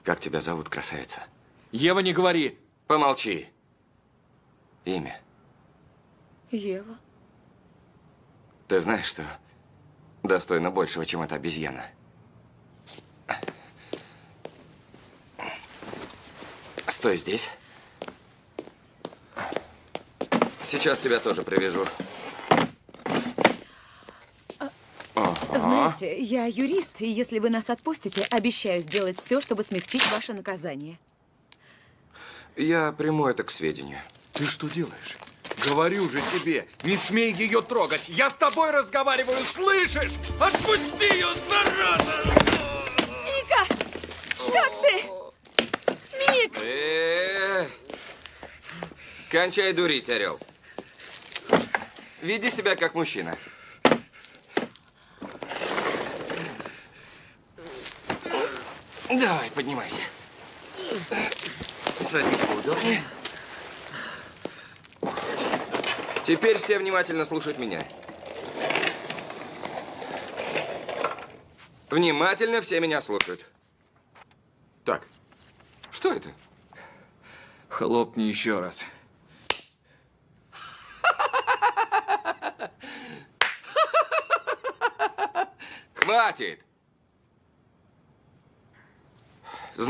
Как тебя зовут, красавица? Ева, не говори. Помолчи. Имя. Ева. Ты знаешь, что достойно большего, чем эта обезьяна? Стой здесь. Сейчас тебя тоже привяжу. Знаете, я юрист, и если вы нас отпустите, обещаю сделать все, чтобы смягчить ваше наказание. Я приму это к сведению. Ты что делаешь? Говорю же тебе, не смей ее трогать. Я с тобой разговариваю, слышишь? Отпусти ее, зараза! Ника! Как ты? Ник! Кончай дурить, орел. Веди себя как мужчина. Давай, поднимайся. Садись поудобнее. Теперь все внимательно слушают меня. Внимательно все меня слушают. Так, что это? Хлопни еще раз. Хватит!